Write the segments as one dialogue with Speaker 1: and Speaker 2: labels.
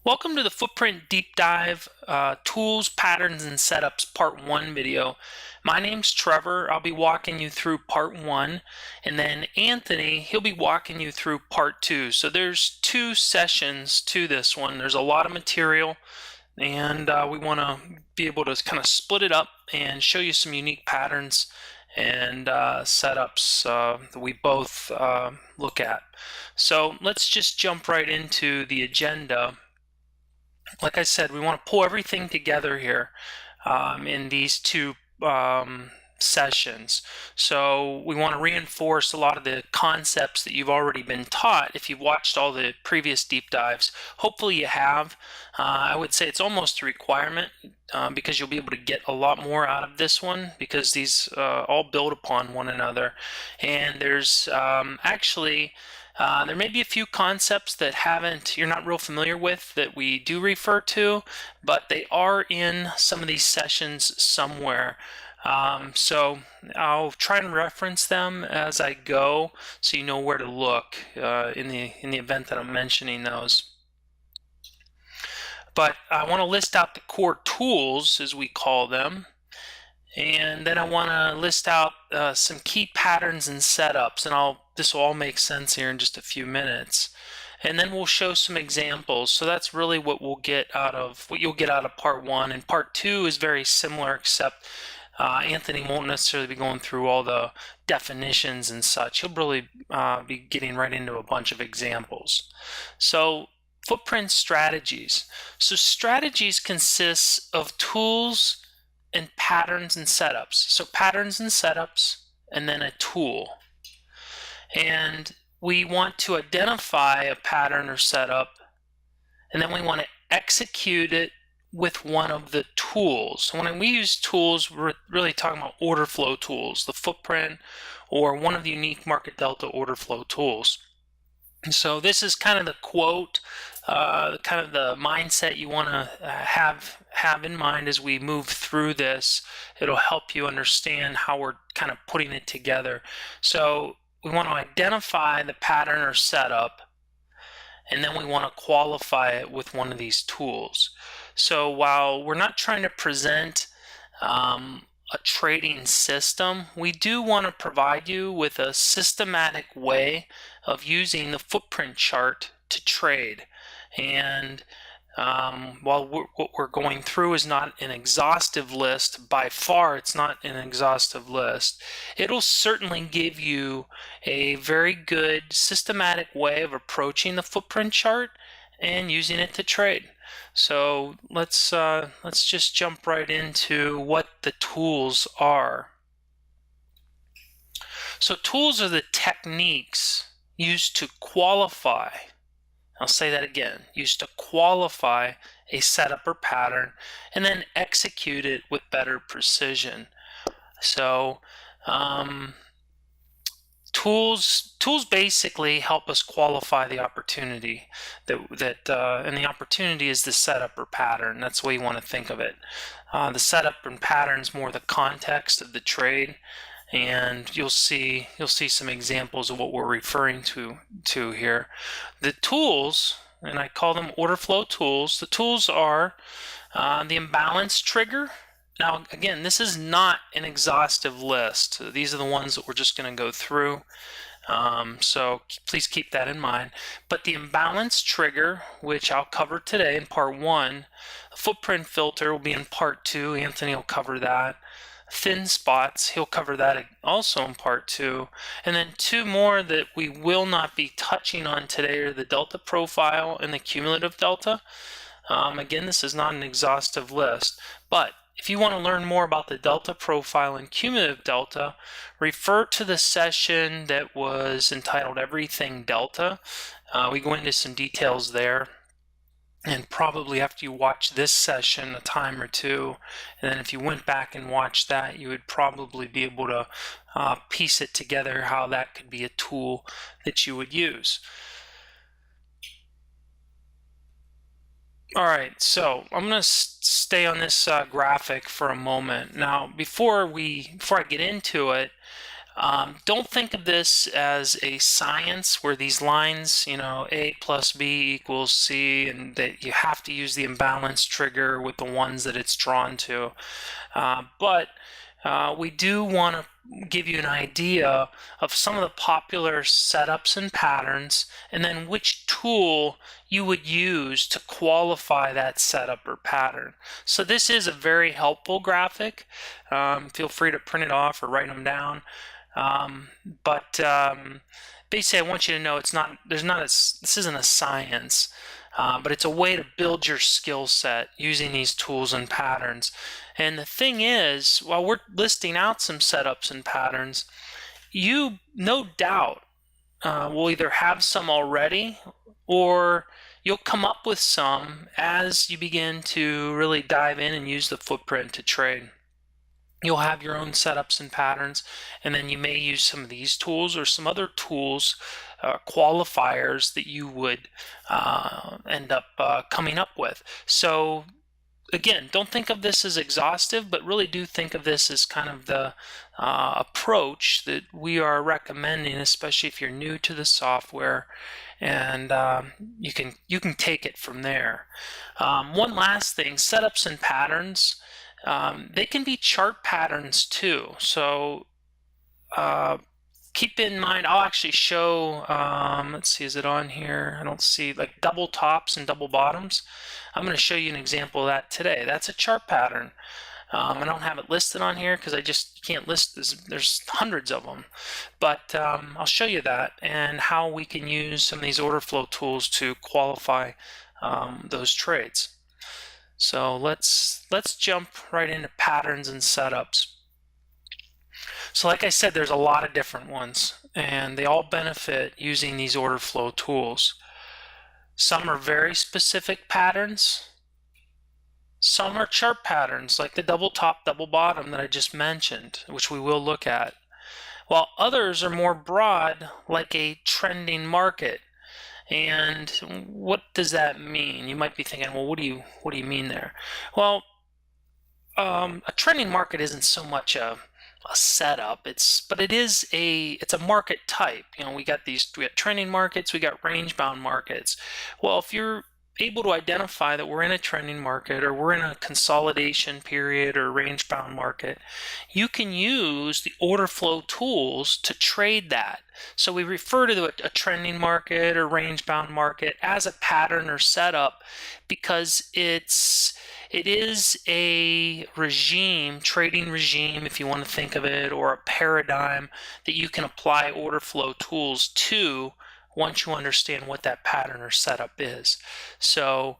Speaker 1: Welcome to the Footprint Deep Dive Tools, Patterns, and Setups Part 1 video. My name's Trevor. I'll be walking you through Part 1, and then Anthony, he'll be walking you through Part 2. So there's 2 sessions to this one. There's a lot of material, and we want to be able to kind of split it up and show you some unique patterns and setups that we both look at. So let's just jump right into the agenda. Like I said, we want to pull everything together here in these 2 sessions. So we want to reinforce a lot of the concepts that you've already been taught if you've watched all the previous deep dives. Hopefully you have. I would say it's almost a requirement because you'll be able to get a lot more out of this one because these all build upon one another. And there's actually there may be a few concepts that you're not real familiar with that we do refer to, but they are in some of these sessions somewhere. So I'll try and reference them as I go so you know where to look in the event that I'm mentioning those. But I want to list out the core tools, as we call them. And then I want to list out some key patterns and setups, and this will all make sense here in just a few minutes. And then we'll show some examples. So that's really what you'll get out of Part 1. And Part 2 is very similar, except Anthony won't necessarily be going through all the definitions and such. He'll really be getting right into a bunch of examples. So footprint strategies. So strategies consists of tools and patterns and setups. So patterns and setups, and then a tool. And we want to identify a pattern or setup, and then we want to execute it with one of the tools. When we use tools, we're really talking about order flow tools, the footprint, or one of the unique Market Delta order flow tools. And so this is kind of the quote, kind of the mindset you want to have in mind as we move through this. It'll help you understand how we're kind of putting it together. So we want to identify the pattern or setup, and then we want to qualify it with one of these tools. So while we're not trying to present a trading system, we do want to provide you with a systematic way of using the footprint chart to trade. And while what we're going through is not an exhaustive list, by far it's not an exhaustive list, it'll certainly give you a very good systematic way of approaching the footprint chart and using it to trade. So let's just jump right into what the tools are. So tools are the techniques used to qualify. I'll say that again, used to qualify a setup or pattern and then execute it with better precision. So tools basically help us qualify the opportunity and the opportunity is the setup or pattern. That's the way you want to think of it. The setup and pattern is more the context of the trade, and you'll see some examples of what we're referring to here. The tools, and I call them order flow tools. The tools are the imbalance trigger. Now, again, this is not an exhaustive list. These are the ones that we're just going to go through. So please keep that in mind. But the imbalance trigger, which I'll cover today in Part 1, a footprint filter will be in Part 2. Anthony will cover that. Thin spots, he'll cover that also in Part 2. And then 2 more that we will not be touching on today are the delta profile and the cumulative delta. Again, this is not an exhaustive list, but if you want to learn more about the delta profile and cumulative delta, refer to the session that was entitled Everything Delta. We go into some details there. And probably after you watch this session a time or two, and then if you went back and watched that, you would probably be able to piece it together how that could be a tool that you would use. All right, so I'm going to stay on this graphic for a moment. Now, before I get into it, Don't think of this as a science where these lines, A plus B equals C, and that you have to use the imbalance trigger with the ones that it's drawn to. But we do want to give you an idea of some of the popular setups and patterns, and then which tool you would use to qualify that setup or pattern. So this is a very helpful graphic. Feel free to print it off or write them down. Basically, I want you to know this isn't a science, but it's a way to build your skill set using these tools and patterns. And the thing is, while we're listing out some setups and patterns, you no doubt will either have some already, or you'll come up with some as you begin to really dive in and use the footprint to trade. You'll have your own setups and patterns, and then you may use some of these tools or some other tools, qualifiers that you would end up coming up with. So again, don't think of this as exhaustive, but really do think of this as kind of the approach that we are recommending, especially if you're new to the software, and you can take it from there. One last thing, setups and patterns. They can be chart patterns too. So keep in mind, I'll actually show, let's see, is it on here? I don't see, like double tops and double bottoms. I'm going to show you an example of that today. That's a chart pattern. I don't have it listed on here because I just can't list this. There's hundreds of them. But I'll show you that and how we can use some of these order flow tools to qualify those trades. So let's jump right into patterns and setups. So like I said, there's a lot of different ones, and they all benefit using these order flow tools. Some are very specific patterns. Some are chart patterns, like the double top, double bottom that I just mentioned, which we will look at. While others are more broad, like a trending market. And what does that mean? You might be thinking, well, what do you mean there? Well, a trending market isn't so much a setup. It's a market type. We got trending markets, we got range bound markets. Well, if you're able to identify that we're in a trending market, or we're in a consolidation period or range bound market, you can use the order flow tools to trade that. So we refer to a trending market or range bound market as a pattern or setup because it is a regime, trading regime, if you want to think of it, or a paradigm that you can apply order flow tools to once you understand what that pattern or setup is. So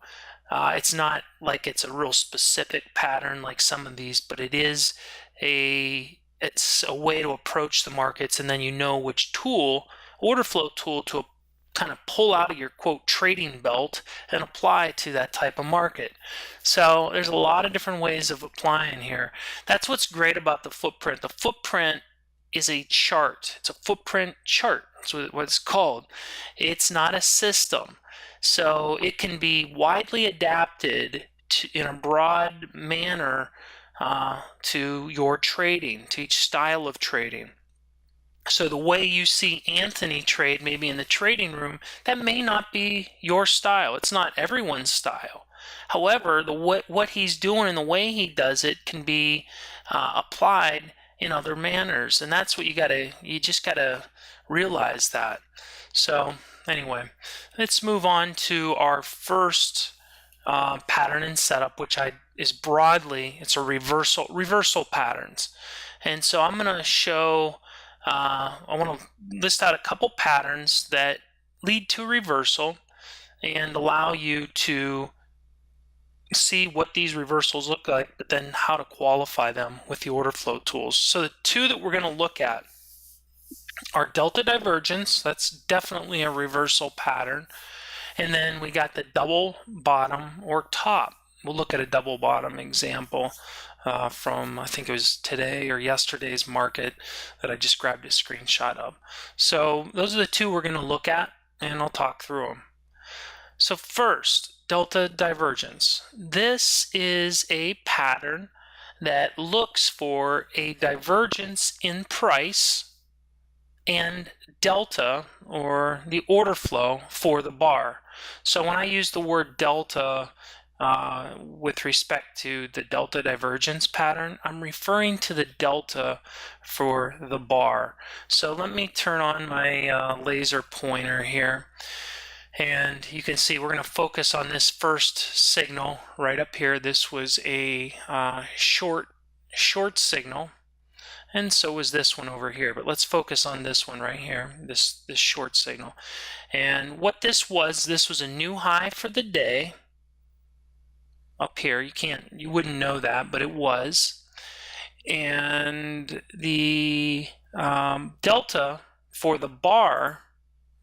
Speaker 1: it's not like it's a real specific pattern like some of these, but it's a way to approach the markets, and then you know which order flow tool to kind of pull out of your quote trading belt and apply to that type of market. So there's a lot of different ways of applying here. That's what's great about the footprint. The footprint is a chart. It's a footprint chart. That's what it's called. It's not a system. So it can be widely adapted in a broad manner to your trading, to each style of trading. So the way you see Anthony trade, maybe in the trading room, that may not be your style. It's not everyone's style. However, what he's doing and the way he does it can be applied in other manners, and that's what you just gotta realize that. So anyway, let's move on to our first pattern and setup, which it's a reversal patterns. And so I'm going to show, I want to list out a couple patterns that lead to reversal and allow you to see what these reversals look like, but then how to qualify them with the order flow tools. So the two that we're going to look at are delta divergence. That's definitely a reversal pattern. And then we got the double bottom or top. We'll look at a double bottom example from, I think it was today or yesterday's market that I just grabbed a screenshot of. So those are the two we're going to look at, and I'll talk through them. So first, delta divergence. This is a pattern that looks for a divergence in price and delta, or the order flow for the bar. So when I use the word delta with respect to the delta divergence pattern, I'm referring to the delta for the bar. So let me turn on my laser pointer here, and you can see we're going to focus on this first signal right up here. This was a short signal, and so was this one over here, but let's focus on this one right here, this short signal. And what this was a new high for the day up here. You wouldn't know that, but it was. And the delta for the bar,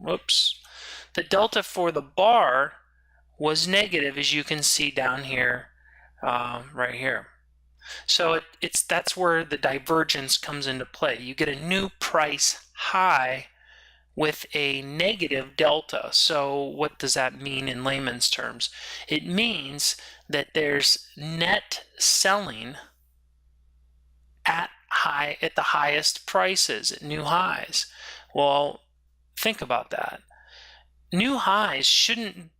Speaker 1: the delta for the bar was negative, as you can see down here, right here. So that's where the divergence comes into play. You get a new price high with a negative delta. So what does that mean in layman's terms? It means that there's net selling at the highest prices, at new highs. Well, think about that. New highs should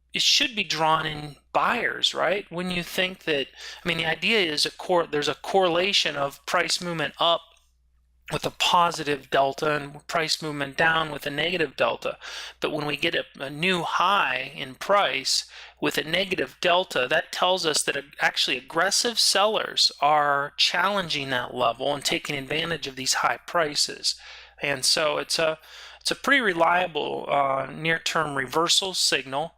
Speaker 1: be drawn in buyers, right? When you think that, I mean, the idea is there's a correlation of price movement up with a positive delta and price movement down with a negative delta. But when we get a new high in price with a negative delta, that tells us that actually aggressive sellers are challenging that level and taking advantage of these high prices. And so it's a pretty reliable near-term reversal signal.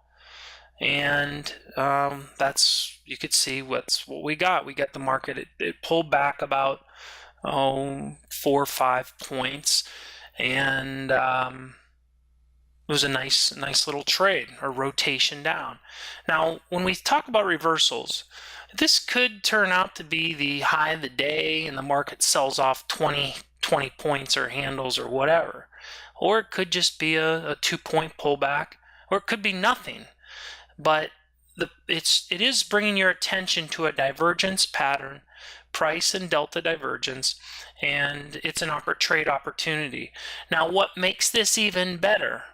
Speaker 1: And you could see what we got. We got the market. It pulled back about 4 or 5 points, and it was a nice little trade or rotation down. Now, when we talk about reversals, this could turn out to be the high of the day, and the market sells off 20 points or handles or whatever, or it could just be a 2-point pullback, or it could be nothing. But it is bringing your attention to a divergence pattern, price and delta divergence, and it's an trade opportunity. Now, what makes this even better?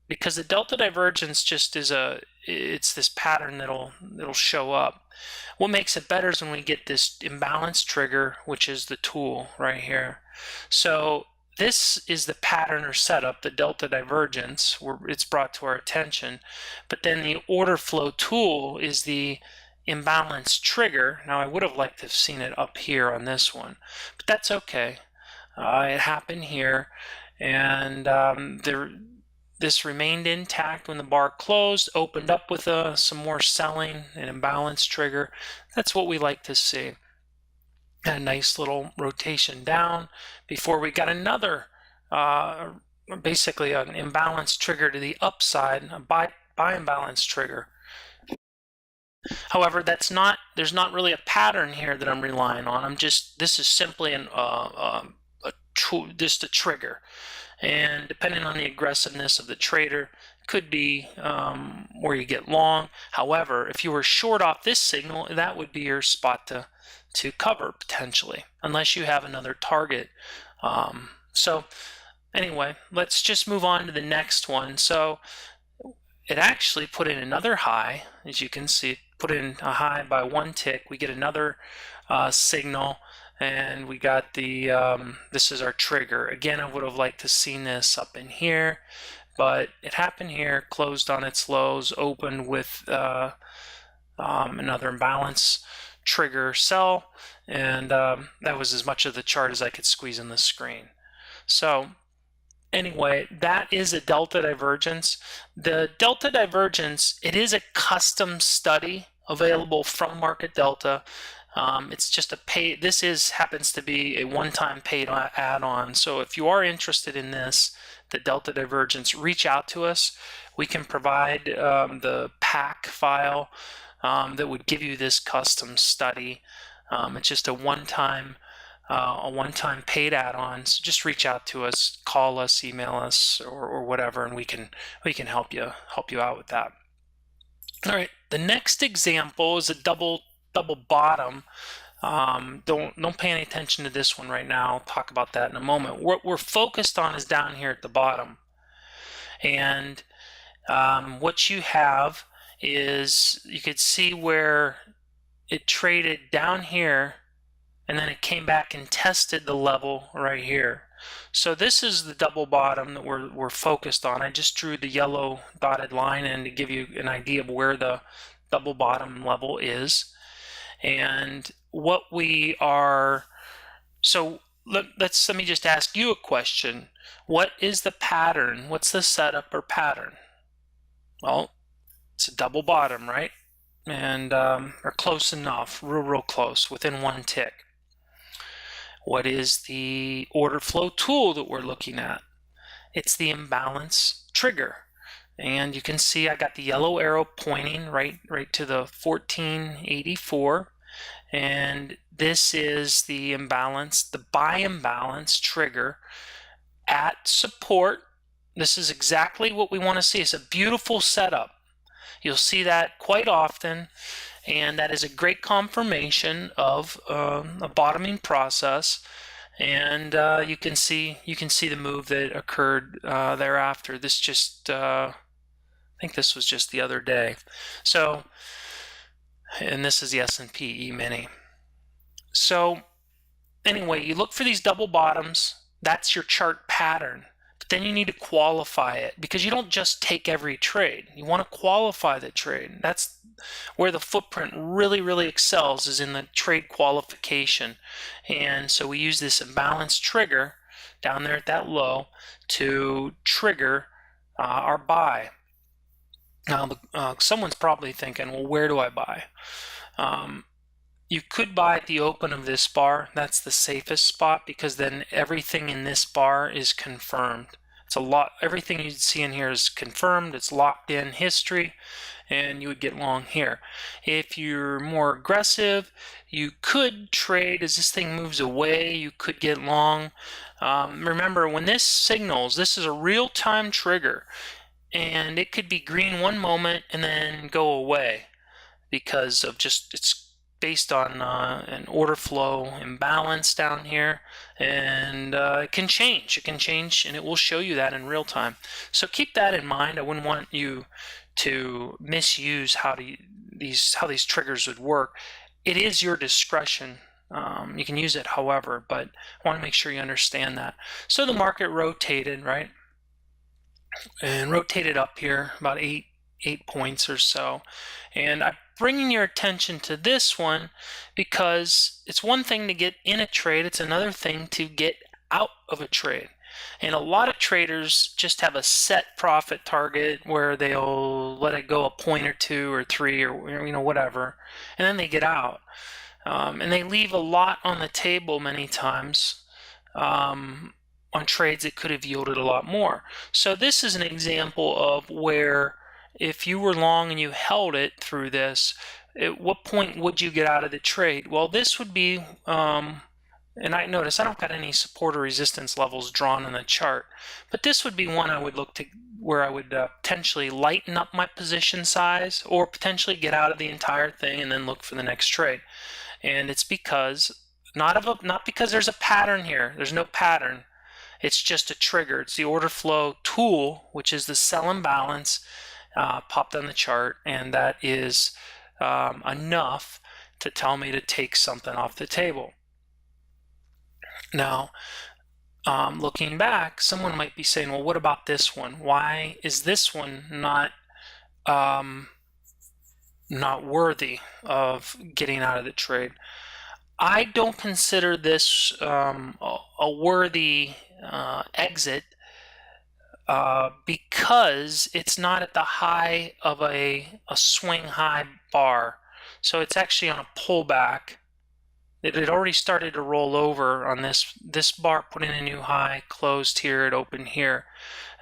Speaker 1: Because the delta divergence just it's this pattern that'll show up. What makes it better is when we get this imbalance trigger, which is the tool right here. So this is the pattern or setup, the delta divergence, where it's brought to our attention. But then the order flow tool is the imbalance trigger. Now, I would have liked to have seen it up here on this one, but that's okay. It happened here, and this remained intact when the bar closed, opened up with some more selling, an imbalance trigger. That's what we like to see. A nice little rotation down before we got another, basically an imbalance trigger to the upside, a buy imbalance trigger. However, there's not really a pattern here that I'm relying on. This is simply just a trigger, and depending on the aggressiveness of the trader, could be where you get long. However, if you were short off this signal, that would be your spot to cover potentially, unless you have another target. So anyway, let's just move on to the next one. So it actually put in another high, as you can see, put in a high by 1 tick. We get another signal, and we got the this is our trigger. Again, I would have liked to seen this up in here, but it happened here, closed on its lows, opened with another imbalance trigger sell, and that was as much of the chart as I could squeeze in the screen. So anyway, that is a delta divergence. The delta divergence, it is a custom study available from Market Delta. It's just happens to be a one-time paid add-on. So if you are interested in this, the delta divergence, reach out to us. We can provide the pack file that would give you this custom study. It's just a one-time paid add-on. So just reach out to us, call us, email us, or whatever, and we can help you out with that. All right, the next example is a double bottom Don't pay any attention to this one right now. I'll talk about that in a moment. What we're focused on is down here at the bottom. And what you have is, you could see where it traded down here, and then it came back and tested the level right here. So this is the double bottom that we're focused on. I just drew the yellow dotted line in to give you an idea of where the double bottom level is. And what we are, so let me just ask you a question. What is the pattern? What's the setup or pattern? Well, it's a double bottom, right? And or close enough, real close, within one tick. What is the order flow tool that we're looking at? It's the imbalance trigger. And you can see I got the yellow arrow pointing right to the 1484. And this is the imbalance, the buy imbalance trigger at support. This is exactly what we want to see. It's a beautiful setup. You'll see that quite often, and that is a great confirmation of a bottoming process. And you can see the move that occurred thereafter. This just I think this was just the other day. So, and this is the S&P E-mini. So anyway, you look for these double bottoms. That's your chart pattern. But then you need to qualify it, because you don't just take every trade. You want to qualify the trade. That's where the footprint really excels, is in the trade qualification. And so we use this imbalance trigger down there at that low to trigger our buy. Now, someone's probably thinking, well, where do I buy? You could buy at the open of this bar. That's the safest spot, because then everything in this bar is confirmed. It's a lot. Everything you see in here is confirmed. It's locked in history, and you would get long here. If you're more aggressive, you could trade as this thing moves away. You could get long. Remember, when this signals, this is a real-time trigger, and it could be green one moment and then go away because of just it's based on an order flow imbalance down here, and it can change, and it will show you that in real time. So keep that in mind. I wouldn't want you to misuse how these triggers would work. It is your discretion. You can use it however, but I want to make sure you understand that. So the market rotated, right? And rotated up here about eight points or so. And I'm bringing your attention to this one because it's one thing to get in a trade, it's another thing to get out of a trade. And a lot of traders just have a set profit target where they'll let it go a point or two or three or whatever, and then they get out. And they leave a lot on the table many times. On trades that could have yielded a lot more. So this is an example of where if you were long and you held it through this, at what point would you get out of the trade? Well, this would be, and I notice I don't got any support or resistance levels drawn in the chart, but this would be one I would look to where I would potentially lighten up my position size or potentially get out of the entire thing and then look for the next trade. And it's because, not because there's a pattern here. There's no pattern. It's just a trigger. It's the order flow tool, which is the sell imbalance popped on the chart, and that is enough to tell me to take something off the table. Now, looking back, someone might be saying, well, what about this one? Why is this one not worthy of getting out of the trade? I don't consider this a worthy exit because it's not at the high of a swing high bar. So it's actually on a pullback. It had already started to roll over on this bar, put in a new high, closed here, it opened here.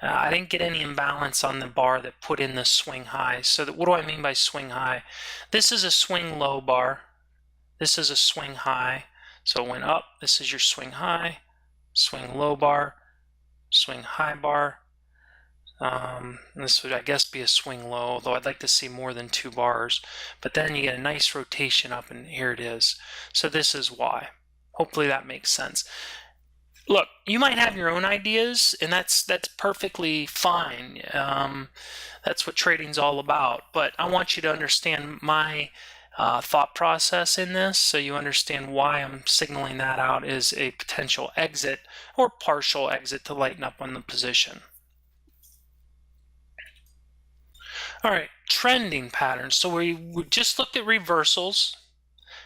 Speaker 1: I didn't get any imbalance on the bar that put in the swing high. So what do I mean by swing high? This is a swing low bar. This is a swing high. So it went up. This is your swing high, swing low bar, swing high bar, This would, I guess, be a swing low, although I'd like to see more than 2 bars. But then you get a nice rotation up, and here it is. So this is why. Hopefully that makes sense. Look, you might have your own ideas, and that's perfectly fine. That's what trading's all about. But I want you to understand my thought process in this, so you understand why I'm signaling that out as a potential exit or partial exit to lighten up on the position. All right, trending patterns. So we just looked at reversals,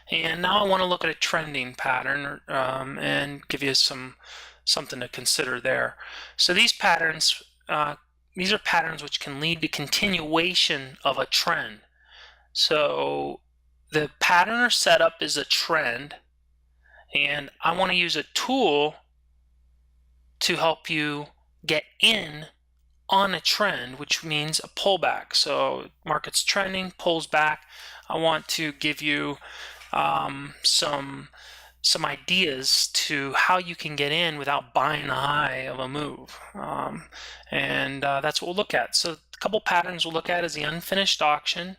Speaker 1: and now I want to look at a trending pattern and give you something to consider there. So these patterns, these are patterns which can lead to continuation of a trend. So the pattern or setup is a trend, and I want to use a tool to help you get in on a trend, which means a pullback. So market's trending, pulls back. I want to give you some ideas to how you can get in without buying the high of a move, and that's what we'll look at. So a couple patterns we'll look at is the unfinished auction,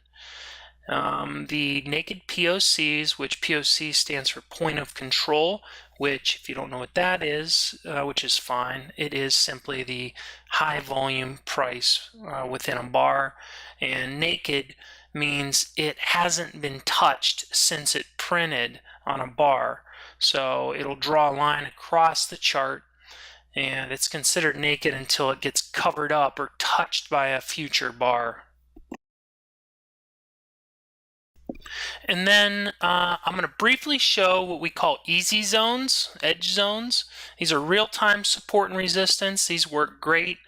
Speaker 1: the naked POCs, which POC stands for point of control, which, if you don't know what that is, which is fine, it is simply the high volume price within a bar. And naked means it hasn't been touched since it printed on a bar. So it'll draw a line across the chart, and it's considered naked until it gets covered up or touched by a future bar. And then I'm going to briefly show what we call easy zones, edge zones. These are real-time support and resistance. These work great,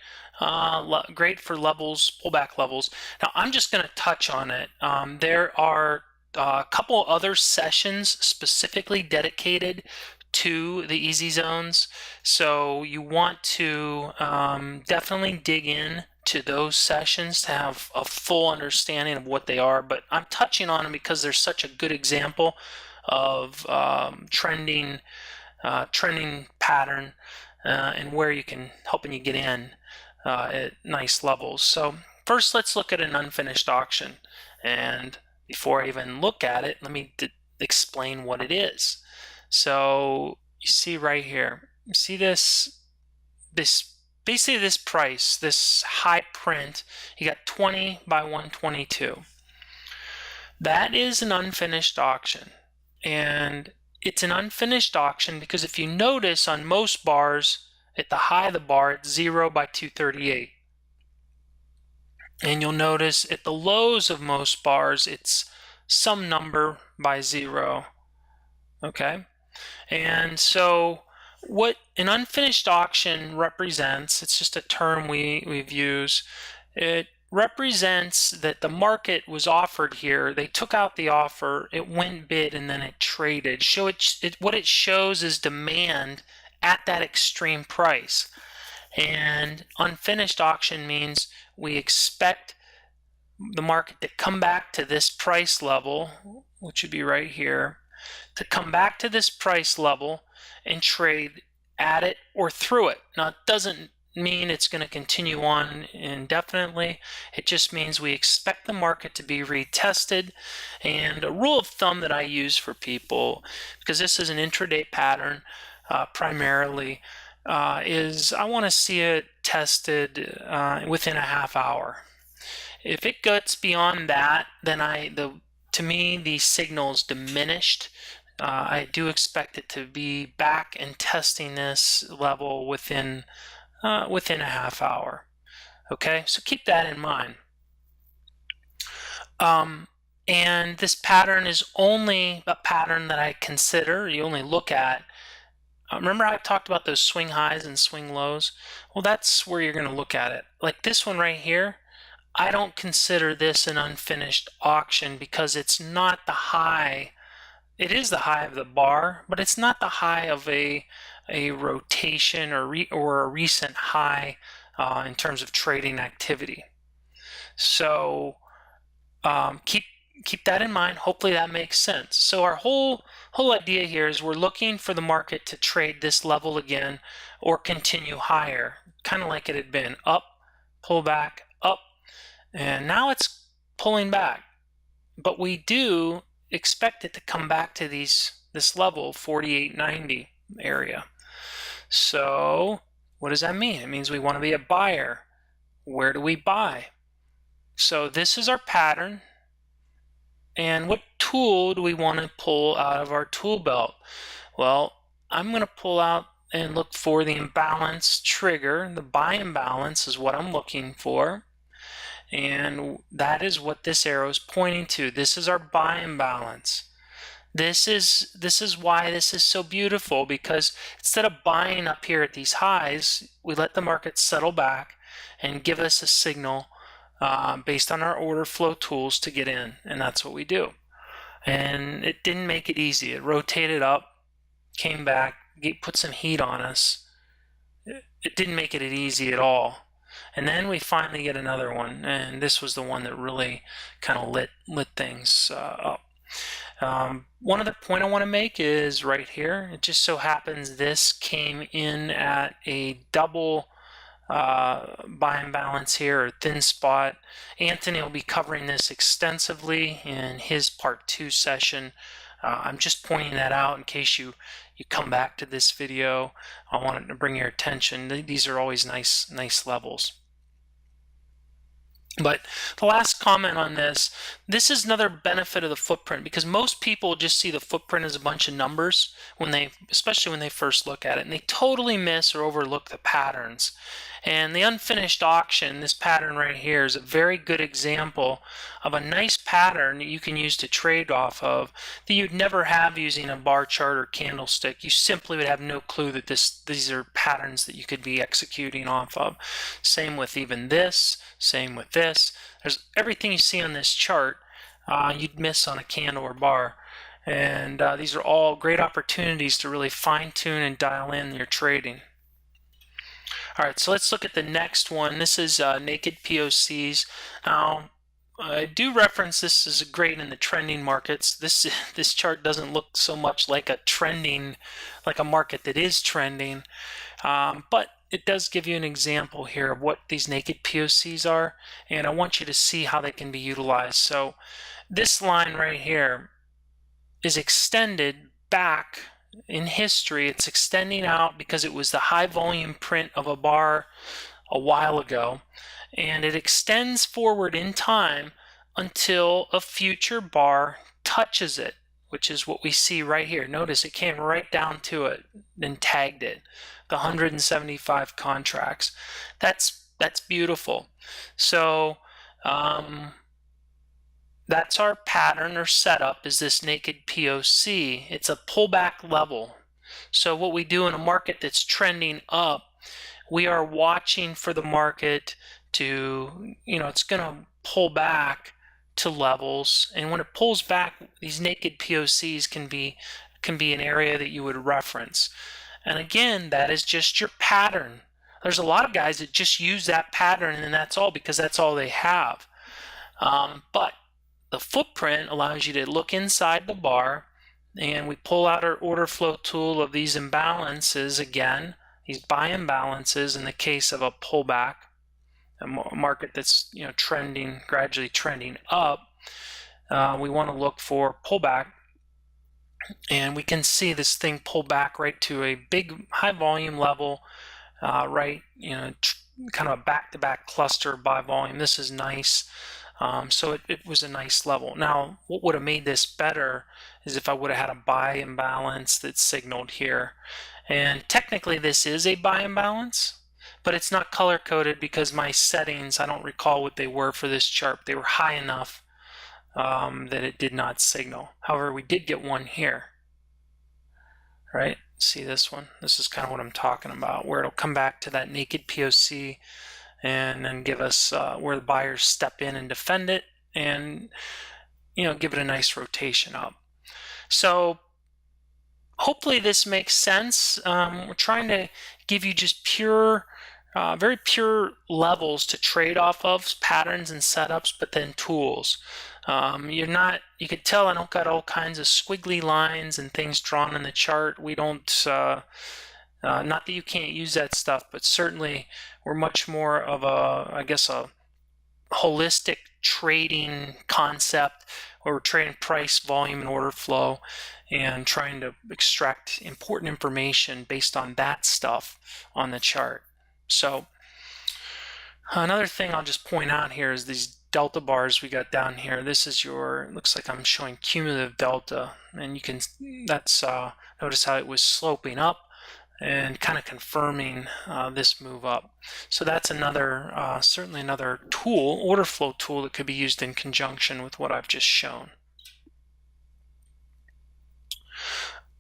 Speaker 1: great for levels, pullback levels. Now I'm just going to touch on it. There are a couple other sessions specifically dedicated to the easy zones, so you want to definitely dig in to those sessions to have a full understanding of what they are. But I'm touching on them because they're such a good example of trending pattern and where you can helping you get in at nice levels. So first, let's look at an unfinished auction, and before I even look at it, let me explain what it is. So you see right here, you see this basically this price, this high print, you got 20 by 122. That is an unfinished auction. And it's an unfinished auction because if you notice on most bars, at the high of the bar, it's 0 by 238. And you'll notice at the lows of most bars, it's some number by 0. Okay? And so what an unfinished auction represents, it's just a term we've used, it represents that the market was offered here, they took out the offer, it went bid, and then it traded. So what it shows is demand at that extreme price. And unfinished auction means we expect the market to come back to this price level, which would be right here, to come back to this price level and trade at it or through it. Now, it doesn't mean it's going to continue on indefinitely. It just means we expect the market to be retested. And a rule of thumb that I use for people, because this is an intraday pattern primarily, is I want to see it tested within a half hour. If it gets beyond that, then to me, the signal is diminished. I do expect it to be back and testing this level within a half hour. Okay, so keep that in mind. And this pattern is only a pattern that I consider, you only look at. Remember I talked about those swing highs and swing lows? Well, that's where you're going to look at it. Like this one right here, I don't consider this an unfinished auction because it's not the high. It is the high of the bar, but it's not the high of a rotation or a recent high in terms of trading activity. So keep that in mind. Hopefully that makes sense. So our whole idea here is we're looking for the market to trade this level again or continue higher, kind of like it had been up, pull back up, and now it's pulling back. But we do expect it to come back to this level, 48.90 area. So what does that mean? It means we want to be a buyer. Where do we buy? So this is our pattern. And what tool do we want to pull out of our tool belt? Well, I'm going to pull out and look for the imbalance trigger. The buy imbalance is what I'm looking for. And that is what this arrow is pointing to. This is our buy imbalance. This is why this is so beautiful, because instead of buying up here at these highs, we let the market settle back and give us a signal based on our order flow tools to get in, and that's what we do. And it didn't make it easy. It rotated up, came back, put some heat on us. It didn't make it easy at all. And then we finally get another one, and this was the one that really kind of lit things up. One other point I want to make is right here. It just so happens this came in at a double buy imbalance here, or thin spot. Anthony will be covering this extensively in his part 2 session. I'm just pointing that out in case you come back to this video. I wanted to bring your attention. These are always nice levels. But the last comment on this is another benefit of the footprint, because most people just see the footprint as a bunch of numbers especially when they first look at it, and they totally miss or overlook the patterns. And the unfinished auction, this pattern right here, is a very good example of a nice pattern that you can use to trade off of that you'd never have using a bar chart or candlestick. You simply would have no clue that these are patterns that you could be executing off of. Same with even this, same with this. There's everything you see on this chart you'd miss on a candle or bar. And these are all great opportunities to really fine-tune and dial in your trading. All right, so let's look at the next one. This is naked POCs. Now, I do reference this as great in the trending markets. This chart doesn't look so much like a market that is trending, but it does give you an example here of what these naked POCs are, and I want you to see how they can be utilized. So this line right here is extended back in history. It's extending out because it was the high volume print of a bar a while ago, and it extends forward in time until a future bar touches it, which is what we see right here. Notice it came right down to it and tagged it, the 175 contracts. That's beautiful. So that's our pattern or setup, is this naked POC. It's a pullback level. So what we do in a market that's trending up, we are watching for the market to, it's going to pull back to levels. And when it pulls back, these naked POCs can be an area that you would reference. And again, that is just your pattern. There's a lot of guys that just use that pattern and that's all, because that's all they have. But the footprint allows you to look inside the bar, and we pull out our order flow tool of these imbalances again, these buy imbalances in the case of a pullback, a market that's gradually trending up. We want to look for pullback, and we can see this thing pull back right to a big high volume level, right, kind of a back-to-back cluster by volume. This is nice. So it was a nice level. Now, what would have made this better is if I would have had a buy imbalance that signaled here. And technically this is a buy imbalance, but it's not color-coded because my settings, I don't recall what they were for this chart. They were high enough that it did not signal. However, we did get one here, right? See this one? This is kind of what I'm talking about, where it'll come back to that naked POC and then give us where the buyers step in and defend it, and give it a nice rotation up. So hopefully this makes sense. We're trying to give you just pure, very pure levels to trade off of, patterns and setups, but then tools. You could tell I don't got all kinds of squiggly lines and things drawn in the chart. We don't Not that you can't use that stuff, but certainly we're much more of a, I guess, a holistic trading concept where we're trading price, volume, and order flow and trying to extract important information based on that stuff on the chart. So another thing I'll just point out here is these delta bars we got down here. This is your, it looks like I'm showing cumulative delta, and you can, that's, notice how it was sloping up and kind of confirming this move up. So that's another, certainly another tool, order flow tool, that could be used in conjunction with what I've just shown.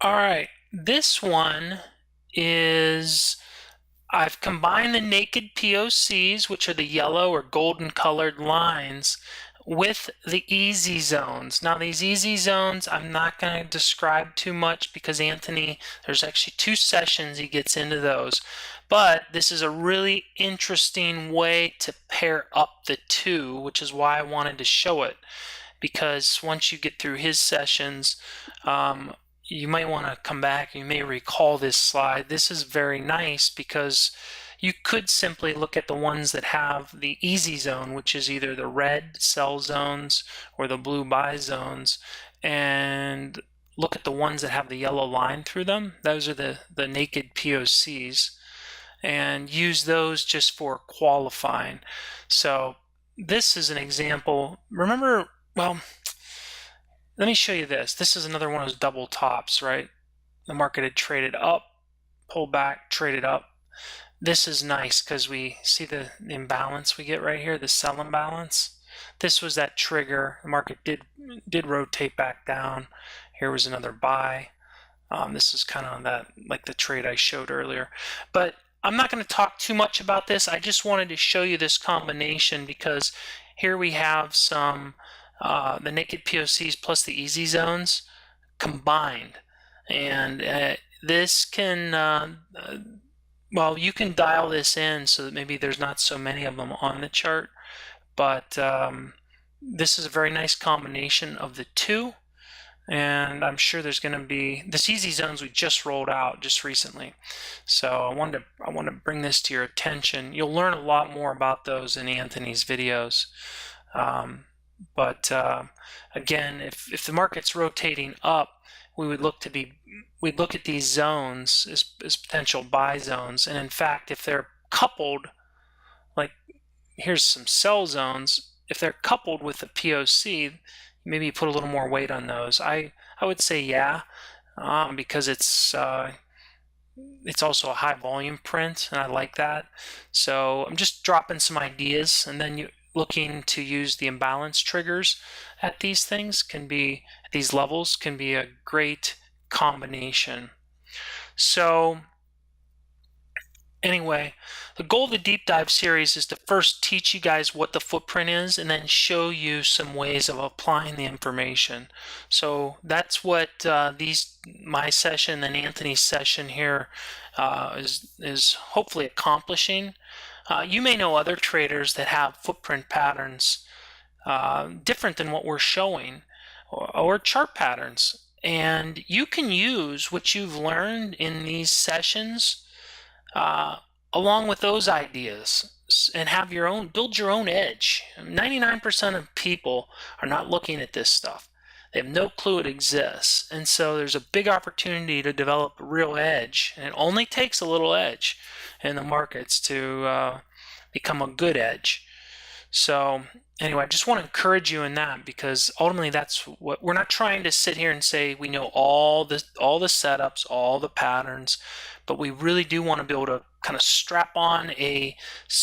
Speaker 1: All right, this one is, I've combined the naked POCs, which are the yellow or golden colored lines, with the easy zones. Now these easy zones I'm not going to describe too much because Anthony, there's actually 2 sessions he gets into those, but this is a really interesting way to pair up the two, which is why I wanted to show it, because once you get through his sessions, you might want to come back. You may recall this slide. This is very nice because you could simply look at the ones that have the easy zone, which is either the red sell zones or the blue buy zones, and look at the ones that have the yellow line through them. Those are the naked POCs, and use those just for qualifying. So this is an example. Remember, well, let me show you this. This is another one of those double tops, right? The market had traded up, pulled back, traded up. This is nice because we see the imbalance we get right here, the sell imbalance. This was that trigger. The market did rotate back down. Here was another buy. This is kind of that, like the trade I showed earlier. But I'm not going to talk too much about this. I just wanted to show you this combination because here we have some the naked POCs plus the easy zones combined, and this can well, you can dial this in so that maybe there's not so many of them on the chart, but this is a very nice combination of the two, and I'm sure there's going to be this easy zones we just rolled out just recently, so I want to bring this to your attention. You'll learn a lot more about those in Anthony's videos. But again, if the market's rotating up, we would look at these zones as potential buy zones. And in fact, if they're coupled, like here's some sell zones, if they're coupled with the POC, maybe you put a little more weight on those. I would say yeah, because it's also a high volume print, and I like that. So I'm just dropping some ideas, and then looking to use the imbalance triggers at these things can be, at these levels, can be a great combination. So anyway, the goal of the deep dive series is to first teach you guys what the footprint is and then show you some ways of applying the information. So that's what my session and Anthony's session here is hopefully accomplishing. You may know other traders that have footprint patterns different than what we're showing, or chart patterns, and you can use what you've learned in these sessions along with those ideas and have your own, build your own edge. 99% of people are not looking at this stuff. They have no clue it exists, and so there's a big opportunity to develop a real edge, and it only takes a little edge in the markets to become a good edge. So anyway, I just want to encourage you in that, because ultimately that's what we're not trying to sit here and say we know all the setups, all the patterns, but we really do want to be able to kind of strap on a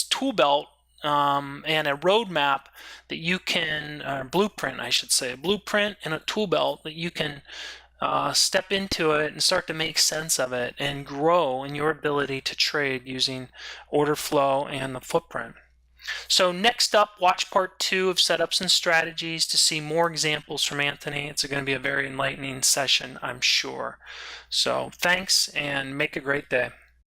Speaker 1: tool belt and a roadmap that you can, blueprint, I should say, a blueprint and a tool belt that you can step into it and start to make sense of it and grow in your ability to trade using order flow and the footprint. So next up, watch part 2 of setups and strategies to see more examples from Anthony. It's going to be a very enlightening session, I'm sure. So thanks, and make a great day.